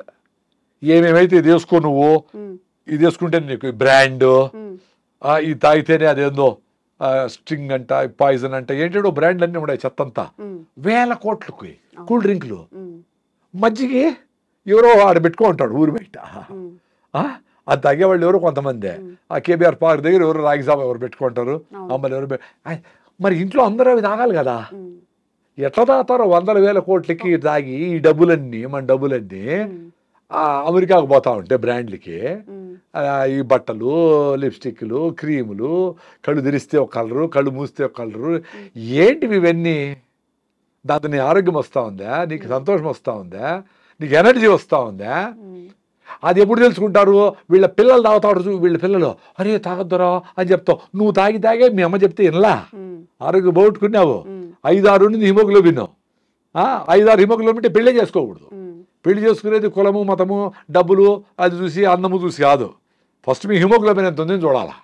ఏమేమైతే ఇది వేసుకో, నువ్వు ఇది వేసుకుంటే నీకు బ్రాండ్, ఇది తాగితేనే అదేందో స్ట్రింగ్ అంట, పాయిజన్ అంట, ఏంటో బ్రాండ్లు అన్నీ ఉన్నాయి చెత్తంతా. 1000 కోట్లకు కూల్ డ్రింక్లు, మజ్జిగి ఎవరో ఆడ పెట్టుకో ఉంటాడు ఊరు బయట. అది తాగేవాళ్ళు ఎవరో కొంతమంది. ఆ కేబీఆర్ పార్క్ దగ్గర ఎవరు రాగి జావ ఎవరు పెట్టుకుంటారు, అమ్మలు ఎవరు. మరి ఇంట్లో అందరూ అవి తాగాలి కదా, ఎట్లా తాగుతారో 100,000 కోట్లకి తాగి ఈ డబ్బులన్నీ, మన డబ్బులన్నీ అమెరికాకు పోతా ఉంటే బ్రాండ్లకి, ఈ బట్టలు, లిప్స్టిక్లు, క్రీములు, కళ్ళు తెరిస్తే ఒక కలరు, కళ్ళు మూస్తే ఒక కలరు, ఏంటివి ఇవన్నీ? దాంతో నీ ఆరోగ్యం వస్తూ ఉందా, నీకు సంతోషం వస్తూ ఉందా, నీకు ఎనర్జీ వస్తూ ఉందా? అది ఎప్పుడు తెలుసుకుంటారు? వీళ్ళ పిల్లలు తాగుతాడు, వీళ్ళ పిల్లలు అరే తాగొద్దురా అని చెప్తావు. నువ్వు తాగే మీ అమ్మ చెప్తే వినలా, ఆరోగ్యం పోగొట్టుకున్నావు. 5-6 హిమోగ్లోబిన్, 5-6 హిమోగ్లోబిన్ పెళ్ళే చేసుకోకూడదు. పెళ్లి చేసుకునేది కులము మతము డబ్బులు అది చూసి అందము చూసి కాదు. ఫస్ట్ మీ హిమోగ్లోబిన్ ఎంత ఉందని చూడాలా.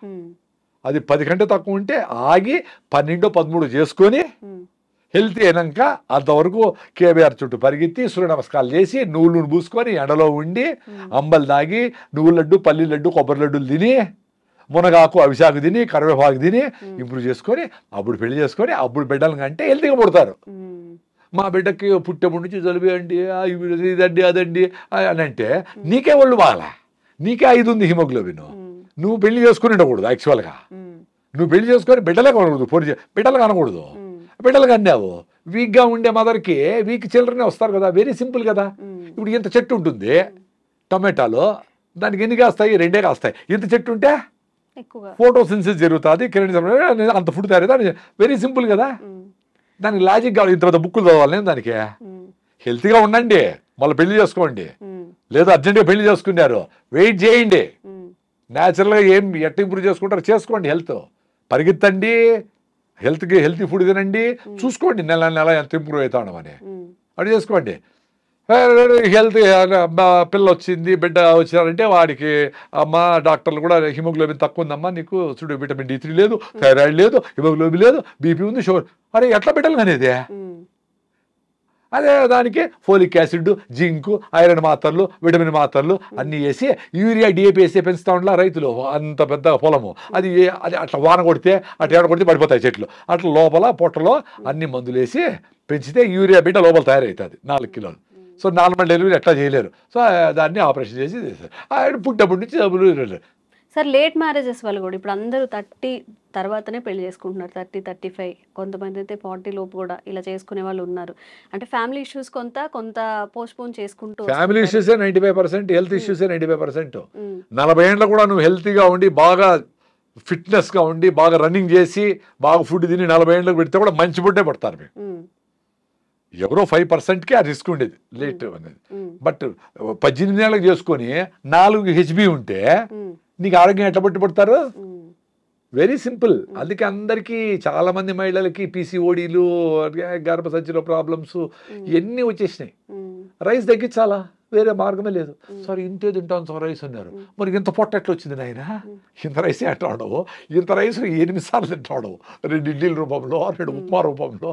అది 10 కంటే తక్కువ ఉంటే ఆగి 12, 13 చేసుకొని హెల్తీ అయినాక అంతవరకు కేబీఆర్ చుట్టూ పరిగెత్తి సూర్య నమస్కారాలు చేసి నువ్వులు పూసుకొని ఎండలో ఉండి అంబలు తాగి నువ్వుల లడ్డు పల్లి లడ్డు కొబ్బరి లడ్డులు తిని మునగాకు అవిశాకు తిని కరివేపాకు తిని ఇంప్రూవ్ చేసుకొని అప్పుడు పెళ్లి చేసుకొని అప్పుడు బిడ్డలు అంటే హెల్తీగా పుడతారు. మా బిడ్డకి పుట్టేప్పటి నుంచి జలుబు అండి ఇదండి అదండి అని అంటే నీకే ఒళ్ళు బాగాలా, నీకే 5 ఉంది హిమోగ్లోబిన్. నువ్వు పెళ్లి చేసుకుని ఉండకూడదు. యాక్చువల్గా నువ్వు పెళ్లి చేసుకొని బిడ్డలే కొనకూడదు, బిడ్డలు కనకూడదు. బిడ్డలు కన్నావు వీక్గా ఉండే మదర్కి వీక్ చిల్డ్రనే వస్తారు కదా. వెరీ సింపుల్ కదా. ఇప్పుడు ఇంత చెట్టు ఉంటుంది టొమాటోలో, దానికి ఎన్ని కాస్తాయి? 2 కాస్తాయి. ఇంత చెట్టు ఉంటే ఫోటోసిన్సిస్ జరుగుతుంది, అంత ఫుడ్ తయారు. వెరీ సింపుల్ కదా. దానికి లాజిక్ కావాలి. ఇంత పెద్ద బుక్కులు చదవాలి నేను దానికి. హెల్తీగా ఉండండి, మళ్ళీ పెళ్లి చేసుకోండి. లేదా అర్జెంట్గా పెళ్లి చేసుకున్నారు, వెయిట్ చేయండి. న్యాచురల్గా ఏం ఎట్ట ఇంప్రూవ్ చేసుకుంటారో చేసుకోండి. హెల్త్ పరిగెత్తండి, హెల్తీ ఫుడ్ తినండి, చూసుకోండి నెల నెల ఎంత ఇంప్రూవ్ అవుతా ఉండమని అది చేసుకోండి. హెల్త్ పిల్ల వచ్చింది బిడ్డ వచ్చినారంటే వాడికి అమ్మ డాక్టర్లు కూడా హిమోగ్లోబిన్ తక్కువ ఉందమ్మా నీకు, చూడు విటమిన్ D3 లేదు, థైరాయిడ్ లేదు, హిమోగ్లోబిన్ లేదు, బీపీ ఉంది, షుగర్. అరే ఎట్లా బిడ్డలు అనేది? అదే దానికి ఫోలిక్ యాసిడ్, జింక్, ఐరన్ మాత్రలు, విటమిన్ మాత్రలు అన్నీ వేసి యూరియా DAP వేసి పెంచుతా ఉండాల రైతులు. అంత పెద్ద పొలము అది. అది అట్లా వాన కొడితే అట్లా ఏడ కొడితే పడిపోతాయి చెట్లు. అట్లా లోపల పొట్టలో అన్ని మందులు వేసి పెంచితే యూరియా బిడ్డ లోపల తయారవుతుంది 4 కిలోలు. సో నార్మల్ డెలివరీ ఎట్లా చేయలేరు. సో దాన్ని ఆపరేషన్ చేసి చేస్తారు. పుట్టప్పటి నుంచి డబ్బులు. సార్ లేట్ మ్యారేజెస్ వల్ల కూడా ఇప్పుడు అందరూ 30 తర్వాతనే పెళ్లి చేసుకుంటున్నారు. 30, 35, కొంతమంది అయితే 40 లోపు కూడా ఇలా చేసుకునే వాళ్ళు ఉన్నారు. అంటే ఫ్యామిలీ ఇష్యూస్ కొంత పోస్ట్పోన్ చేసుకుంటూ. ఫ్యామిలీ ఇష్యూసే 95%, హెల్త్ ఇష్యూసే 95%. 40 ఏళ్ళలో కూడా నువ్వు హెల్తీగా ఉండి బాగా ఫిట్నెస్గా ఉండి బాగా రన్నింగ్ చేసి బాగా ఫుడ్ తిని 40 ఏళ్ళకి పెడితే కూడా మంచి ఫుడ్డే పడతారు మీరు. ఎవరో 5%కే ఆ రిస్క్ ఉండేది లేట్ అనేది. బట్ 18 ఏళ్ళకి చేసుకొని 4 HB ఉంటే నీకు ఆరోగ్యం ఎట్లా పట్టుబడతారు? Very simple. అందుకే అందరికీ చాలా మంది మహిళలకి PCODలు, గర్భసంచిలో ప్రాబ్లమ్స్ ఇవన్నీ వచ్చేసినాయి. రైస్ తగ్గించాలా, వేరే మార్గమే లేదు. సార్ ఇంతే తింటాను సార్ రైస్ అన్నారు. మరి ఇంత పొట్ట ఎట్లా వచ్చింది నాయన? ఇంత రైస్ ఎట్లా ఉండవు? ఇంత రైస్ 8 సార్లు తింటాడు, 2 ఇడ్లీల రూపంలో, 2 ఉప్మా రూపంలో.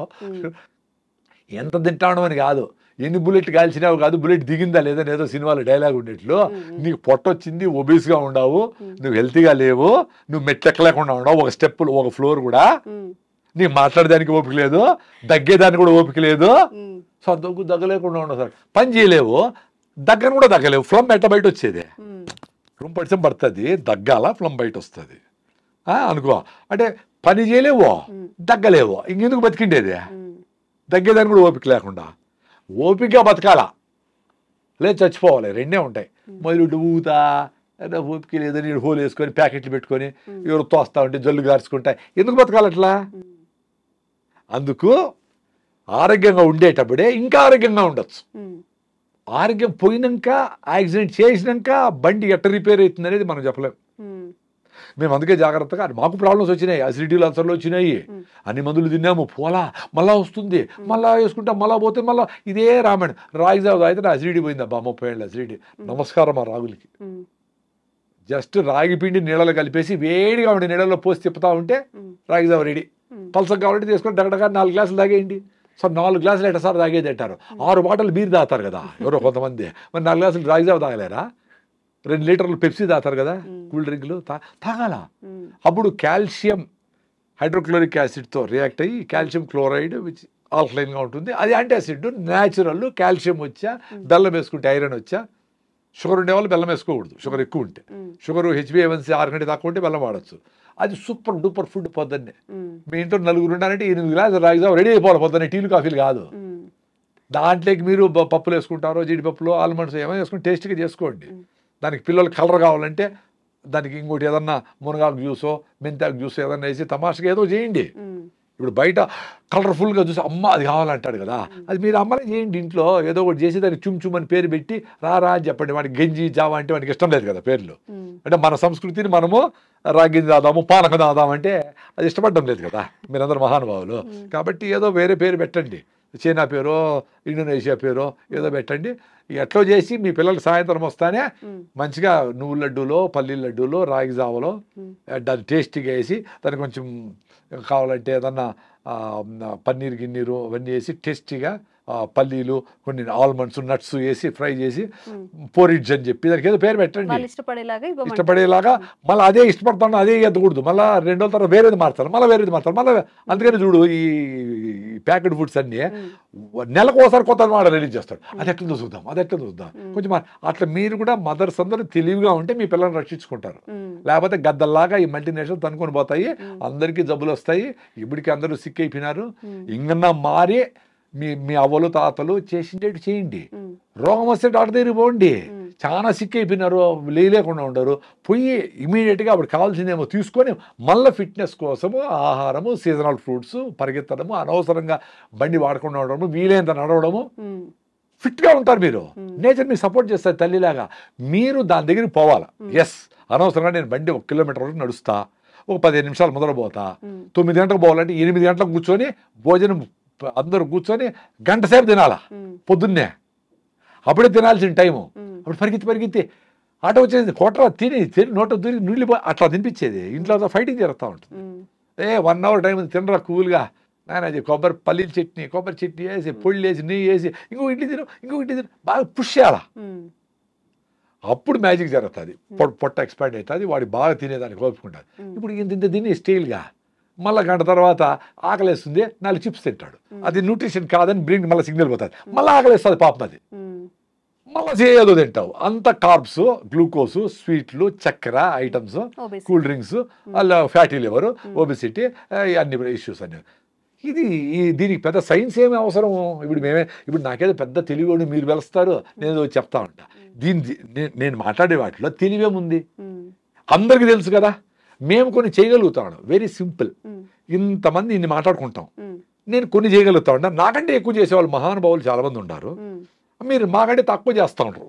ఎంత తింటాడు అని కాదు, ఎన్ని బుల్లెట్ కాల్చినావు కాదు, బుల్లెట్ దిగిందా లేదా ఏదో సినిమాలో డైలాగ్ ఉండేట్లు. నీకు పొట్ట వచ్చింది, ఒబీస్గా ఉండవు, నువ్వు హెల్తీగా లేవు, నువ్వు మెట్లెక్కలేకుండా ఉండవు, ఒక స్టెప్పులు ఒక ఫ్లోర్ కూడా నీకు మాట్లాడడానికి ఓపిక లేదు, దగ్గేదానికి కూడా ఓపిక లేదు. సో దగ్గలేకుండా ఉండవు సార్. పని చేయలేవు, దగ్గర కూడా దగ్గలేవు. ఫ్లమ్ ఎట్ట బయట వచ్చేది? రూమ్ పడితే పడుతుంది, దగ్గాల ఫ్లమ్ బయట వస్తుంది అనుకో. అంటే పని చేయలేవు, దగ్గలేవు, ఇంకెందుకు బతికిండేది? దగ్గేదానికి కూడా ఓపిక లేకుండా. ఓపికగా బతకాలా, లేదు చచ్చిపోవాలి, 2 ఉంటాయి. మొదలు ఊతా ఓపిక లేదని హోల్ వేసుకొని ప్యాకెట్లు పెట్టుకొని ఎవరు తోస్తా ఉంటే జల్లు గార్చుకుంటాయి. ఎందుకు బతకాలి అట్లా? అందుకు ఆరోగ్యంగా ఉండేటప్పుడే ఇంకా ఆరోగ్యంగా ఉండొచ్చు. ఆరోగ్యం పోయినాక, యాక్సిడెంట్ చేసినాక బండి ఎట్ట రిపేర్ అవుతుంది అనేది మనం చెప్పలేం. మేము అందుకే జాగ్రత్తగా, మాకు ప్రాబ్లమ్స్ వచ్చినాయి, అసిడిటీలు అల్సర్లు వచ్చినాయి, అన్ని మందులు తిన్నాము, పోలా మళ్ళా వస్తుంది, మళ్ళా వేసుకుంటాం, మళ్ళా పోతే మళ్ళీ ఇదే రామాయణం. రాగి జావ అయితే నా అసిడిటీ పోయిందబ్బా, 30 ఏళ్ళ అసిడిటీ. నమస్కారం ఆ రాగులకి. జస్ట్ రాగి పిండి నీళ్ళలో కలిపేసి వేడిగా ఉండి నీళ్ళలో పోసి తిప్పుతా ఉంటే రాగి జావ రెడీ. పల్సగా కావాలంటే తీసుకొని దగ్గరగా 4 గ్లాసులు తాగేయండి. సో 4 గ్లాసులు ఎట్ట సార్ తాగేది అంటారు. 6 బాటలు బీర్ తాగుతారు కదా ఎవరో కొంతమంది, మరి 4 గ్లాసులు రాగి జావ తాగలేరా? 2 లీటర్లు పెప్సీ తాగుతారు కదా, కూల్ డ్రింక్లు తాగాల. అప్పుడు కాల్షియం హైడ్రోక్లోరిక్ యాసిడ్తో రియాక్ట్ అయ్యి కాల్షియం క్లోరైడ్ విచ్ ఆల్కలైన్గా ఉంటుంది, అది యాంటాసిడ్ న్యాచురల్. కాల్షియం వచ్చా, బెల్లం వేసుకుంటే ఐరన్ వచ్చా. షుగర్ ఉండేవాళ్ళు బెల్లం వేసుకోకూడదు, షుగర్ ఎక్కువ ఉంటే. షుగర్ HbA1c 6 కంటే తక్కువ ఉంటే బెల్లం వాడచ్చు. అది సూపర్ డూపర్ ఫుడ్. పొద్దున్నే మీ ఇంట్లో 4 ఉన్నారంటే 8 గ్లాసులు రాగి జావ రెడీ అయిపోవాలి పొద్దున్నే. టీలు కాఫీలు కాదు. దాంట్లోకి మీరు పప్పులు వేసుకుంటారో, జీడిపప్పులు, ఆల్మండ్స్ ఏమైనా వేసుకుని టేస్ట్గా చేసుకోండి. దానికి పిల్లలు కలర్ కావాలంటే దానికి ఇంకోటి ఏదన్నా మునగాకు జ్యూసో మెంతాకు జ్యూసో ఏదన్నా వేసి తమాషగా ఏదో చేయండి. ఇప్పుడు బయట కలర్ఫుల్గా చూసి అమ్మ అది కావాలంటాడు కదా, అది మీరు అమ్మనే చేయండి ఇంట్లో. ఏదో ఒకటి చేసి దానికి చుమ్ అని పేరు పెట్టి రా అని చెప్పండి. వాడికి గంజి జావా అంటే వాడికి ఇష్టం లేదు కదా పేర్లు. అంటే మన సంస్కృతిని మనము రాగింజి దాదాము, పానకం దాదాం అంటే అది ఇష్టపడడం లేదు కదా మీరందరూ మహానుభావులు. కాబట్టి ఏదో వేరే పేరు పెట్టండి. చైనా పేరో ఇండోనేషియా పేరో ఏదో పెట్టండి. ఎట్లో చేసి మీ పిల్లలు సాయంత్రం వస్తానే మంచిగా నువ్వుల లడ్డూలో పల్లీల లడ్డూలో రాగి జావలో దాన్ని టేస్టీగా వేసి దానికి కొంచెం కావాలంటే ఏదన్నా పన్నీర్ గిన్నీరు అవన్నీ వేసి టేస్టీగా పల్లీలు కొన్ని ఆల్మండ్స్ నట్స్ వేసి ఫ్రై చేసి పోరిడ్జ్ అని చెప్పి దానికి ఏదో పేరు పెట్టండి. ఇష్టపడేలాగా మళ్ళీ అదే ఇష్టపడతాను అదే ఎద్దకూడదు. మళ్ళీ 2 రోజుల తర్వాత వేరేది మారుతారు, మళ్ళీ వేరేది మారుతారు, మళ్ళీ. అందుకని చూడు ఈ ప్యాకెట్ ఫుడ్స్ అన్నీ నెలకు ఒకసారి కొత్త మోడల్ రిలీజ్ చేస్తాడు. అది ఎట్లా చూద్దాం, అది ఎట్లా చూద్దాం కొంచెం. అట్లా మీరు కూడా మదర్స్ అందరూ తెలివిగా ఉంటే మీ పిల్లల్ని రక్షించుకుంటారు. లేకపోతే గద్దల్లాగా ఈ మల్టీనేషనల్ తనుకొని పోతాయి, అందరికీ జబ్బులు వస్తాయి. ఇప్పటికీ అందరూ సిక్ అయిపోయినారు. ఇంకన్నా మారి మీ అవ్వలు తాతలు చేసిండేటి చేయండి. రోగం వస్తే డాక్టర్ దగ్గరికి పోండి. చాలా సిక్ అయిపోయినారు, లేకుండా ఉండరు. పోయి ఇమీడియట్గా అప్పుడు కావాల్సిందేమో తీసుకొని మళ్ళీ ఫిట్నెస్ కోసము ఆహారము, సీజనల్ ఫ్రూట్స్, పరిగెత్తడము, అనవసరంగా బండి వాడకుండా ఉండడము, వీలైనంత నడవడము, ఫిట్గా ఉంటారు మీరు. నేచర్ మీకు సపోర్ట్ చేస్తారు తల్లిలాగా. మీరు దాని దగ్గరికి పోవాలి. ఎస్, అనవసరంగా నేను బండి 1 కిలోమీటర్ వరకు నడుస్తా, ఒక 15 నిమిషాలు మొదలుపోతా, 9 గంటలకు పోవాలంటే 8 గంటలకు కూర్చొని భోజనం అందరూ కూర్చొని గంట సేపు తినాలా పొద్దున్నే. అప్పుడే తినాల్సిన టైము. అప్పుడు పరిగెత్తి ఆటో వచ్చేది కొట్ర తిని నోట తిరిగి నీళ్ళిపోయి అట్లా తినిపించేది. ఇంట్లో ఫైటింగ్ జరుగుతూ ఉంటుంది. 1 అవర్ టైం తినరా కూల్గా నాయన, పల్లీల చట్నీ, కొబ్బరి చట్నీ వేసి, పొళ్ళు వేసి, నెయ్యి వేసి, ఇంకో ఇడ్లీ తిను బాగా పుష్ చేయాలా. అప్పుడు మ్యాజిక్ జరుగుతుంది. పొట్ట ఎక్స్పాండ్ అవుతుంది, వాడు బాగా తినేదానికి కోపుకుంటుంది. ఇప్పుడు ఇంత తిని స్టీల్గా మళ్ళీ గంట తర్వాత ఆకలేస్తుంది, 4 చిప్స్ తింటాడు. అది న్యూట్రిషన్ కాదని బ్రెయిన్ మళ్ళీ సిగ్నల్ పోతుంది, మళ్ళీ ఆకలేస్తుంది పాపం. అది మళ్ళీ చేయదో తింటావు. అంత కార్బ్స్, గ్లూకోజ్, స్వీట్లు, చక్కెర ఐటమ్స్, కూల్ డ్రింక్స్, అలా ఫ్యాటీ లివర్, ఒబెసిటీ, అన్ని ఇష్యూస్ అన్ని. దీనికి పెద్ద సైన్స్ ఏమి అవసరం? ఇప్పుడు నాకేదో పెద్ద తెలివి మీరు వెలుస్తారు, నేను చెప్తా ఉంటా. నేను మాట్లాడే వాటిలో తెలివేముంది? అందరికీ తెలుసు కదా. మేము కొన్ని చేయగలుగుతాం, వెరీ సింపుల్. ఇంతమంది ఇన్ని మాట్లాడుకుంటాం, నేను కొన్ని చేయగలుగుతా ఉంటాను. నాకంటే ఎక్కువ చేసేవాళ్ళు మహానుభావులు చాలా మంది ఉన్నారు. మీరు మాకంటే తక్కువ చేస్తూ ఉంటారు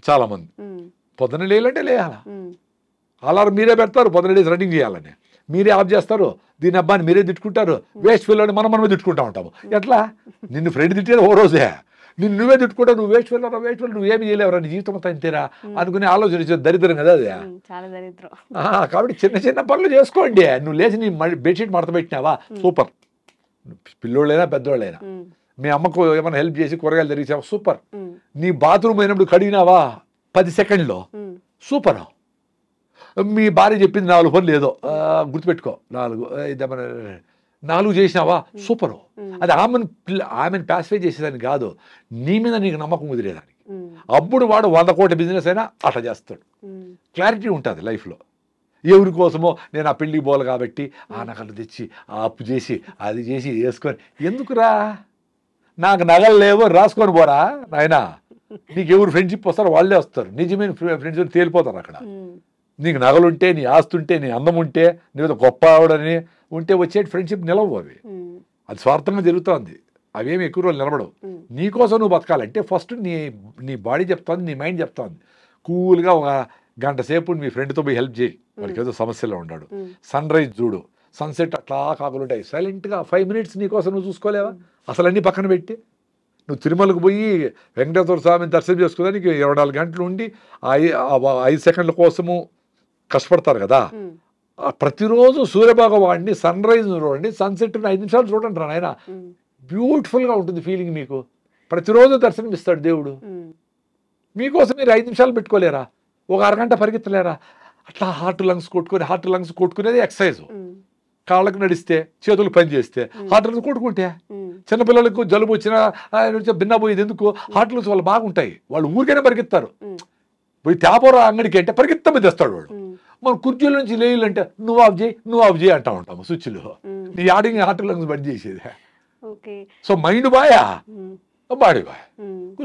చాలా మంది. పొద్దున లేయాలంటే లేయాలా, అలారం మీరే పెడతారు, పొద్దున లేసి రన్నింగ్ చేయాలని మీరే ఆఫ్ చేస్తారు. దీని అబ్బాయిని మీరే తిట్టుకుంటారు, వేస్ట్ ఫీల్ అని మనమే తిట్టుకుంటా ఉంటాము. ఎట్లా? నిన్ను ఫ్రెండ్ తిట్టేది ఓ రోజే, నువ్వే తిట్టుకుంటావు, నువ్వు వేస్ట్ ఫీల్ నువ్వేమి చేయలేవరా, నీ జీవితం అంతా ఇంతేరా అనుకునే ఆలోచన దరిద్రం కదా అది. కాబట్టి చిన్న పనులు చేసుకోండి. నువ్వు లేచి నీ బెడ్షీట్ మడత పెట్టినావా, సూపర్. పిల్లోళ్ళైనా పెద్దోళ్ళైనా మీ అమ్మకు ఏమైనా హెల్ప్ చేసి కూరగాయలు తెరిచావా, సూపర్. నీ బాత్రూమ్ అయినప్పుడు కడిగినావా 10 సెకండ్లో, సూపర్. మీ భార్య చెప్పింది 4 పనులు ఏదో గుర్తుపెట్టుకో, 4 చేసినావా, సూపరు. అది ఆమెను ప్యాసిఫై చేసేదానికి కాదు, నీ మీద నీకు నమ్మకం కుదిరేదానికి. అప్పుడు వాడు 100 కోట్ల బిజినెస్ అయినా అట్లా చేస్తాడు. క్లారిటీ ఉంటుంది లైఫ్లో. ఎవరి కోసమో నేను ఆ పెళ్ళికి పోవాలి కాబట్టి నాకు అట్లా తెచ్చి ఆ అప్పు చేసి అది చేసి వేసుకొని ఎందుకురా, నాకు నగలు లేవో రాసుకొని పోరా నాయనా. నీకు ఎవరు ఫ్రెండ్షిప్ వస్తారో వాళ్ళే వస్తారు, నిజమైన ఫ్రెండ్స్ తేలిపోతారు అక్కడ. నీకు నగలుంటే, నీ ఆస్తుంటే, నీ అందం ఉంటే, నీకు గొప్ప ఆవిడని ఉంటే వచ్చే ఫ్రెండ్షిప్ నిలవు. అది స్వార్థంగా జరుగుతుంది, అవేమి ఎక్కువ రోజులు నిలబడవు. నీకోసం నువ్వు బతకాలంటే ఫస్ట్ నీ బాడీ చెప్తుంది, నీ మైండ్ చెప్తుంది. కూల్గా ఒక గంట సేపు మీ ఫ్రెండ్తో పోయి హెల్ప్ చేయి, వాడికి ఏదో సమస్యలో ఉన్నాడు. సన్ రైజ్ చూడు, సన్సెట్ అట్లా కాకులుంటాయి, సైలెంట్గా 5 మినిట్స్ నీకోసం నువ్వు చూసుకోలేవా? అసలు అన్నీ పక్కన పెట్టి నువ్వు తిరుమలకు పోయి వెంకటేశ్వర స్వామిని దర్శనం చేసుకోవడానికి 24 గంటలు ఉండి 5 సెకండ్ల కోసము కష్టపడతారు కదా. ప్రతిరోజు సూర్యభగవాన్ని సన్ రైజ్ చూడండి, సన్సెట్ 5 నిమిషాలు చూడండి రా నాయన, బ్యూటిఫుల్గా ఉంటుంది ఫీలింగ్. మీకు ప్రతిరోజు దర్శనం ఇస్తాడు దేవుడు. మీకోసం మీరు 5 నిమిషాలు పెట్టుకోలేరా? ఒక అరగంట పరిగెత్తలేరా? అట్లా హార్ట్ లంగ్స్ కొట్టుకునేది ఎక్సర్సైజ్. కాళ్ళకు నడిస్తే, చేతులు పని చేస్తే హార్ట్ లంగ్స్ కొట్టుకుంటే. చిన్నపిల్లలకు జలుబు వచ్చినా భిన్న పోయేది ఎందుకు? హార్ట్ లంగ్స్ వాళ్ళు బాగుంటాయి, వాళ్ళు ఊరికైనా పరిగెత్తారు. పోయి తేపర అంగడికి అంటే పరిగెత్తమే తెస్తాడు వాడు. మన కుర్చీల నుంచి లేయాలంటే నువ్వు ఆఫ్ చేయి అంటా ఉంటాము స్విచ్లు. నీ ఆడికి హార్ట్ లంగ్స్ బంద్ చేసేది. సో మైండ్ బాయా, బాడీ బాయ్.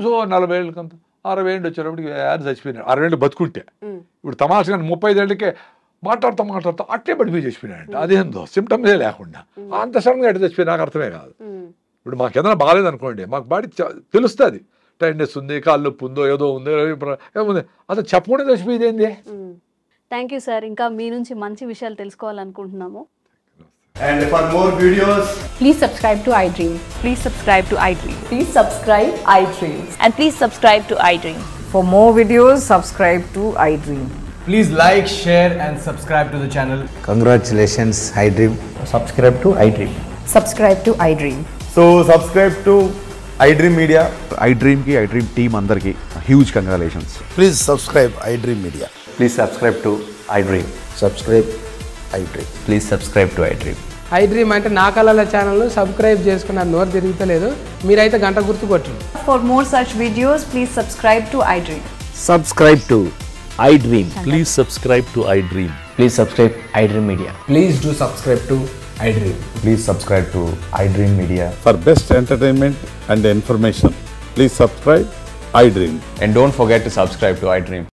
సో 40 ఏళ్ళకంత 60 ఏళ్ళు వచ్చేటప్పటికి యాడ్ చచ్చిపోయినాడు. 60 ఏళ్ళు బతుకుంటే ఇప్పుడు తమాషగా 35 ఏళ్ళకే మాట్లాడుతూ అట్లే పడిపోయి చచ్చిపోయినాడంట. అదేందో సిమ్టమ్సే లేకుండా అంత సడన్గా అట్లా చచ్చిపోయి నాకు అర్థమే కాదు. ఇప్పుడు మాకు ఏదైనా బాగాలేదు అనుకోండి, మాకు బాడీ తెలుస్తుంది, టైర్నెస్ ఉంది, కాళ్ళు నొప్పి ఉందో ఏదో ఉందో ఏముంది, అసలు చెప్పకుండా చచ్చిపోయేది ఏంది. Thank you sir. ఇంకా మీ నుంచి మంచి విషయాలు తెలుసుకోవాలనుకుంటున్నాము. And for more videos, Please subscribe to iDream. Please subscribe to iDream. Please subscribe iDream. And please subscribe to iDream. For more videos, subscribe to iDream. please like, share and subscribe to the channel. Congratulations, iDream. Subscribe to iDream. Subscribe to iDream. So subscribe to iDream Media. iDream team అందరికి huge congratulations. Please subscribe iDream Media. Please subscribe to iDream. Subscribe iDream. Please subscribe to iDream. iDream అంటే నా కళల ఛానల్ను subscribe చేసుకున్న నోరు తిరుగుతలేదు, మీరైతే గంట గుర్తు కొట్టండి. For more such videos, please subscribe to iDream. Subscribe to iDream. Please subscribe to iDream. Please subscribe iDream Media. Please do subscribe to iDream. Please subscribe to iDream Media. For best entertainment and information, please subscribe iDream. And don't forget to subscribe to iDream.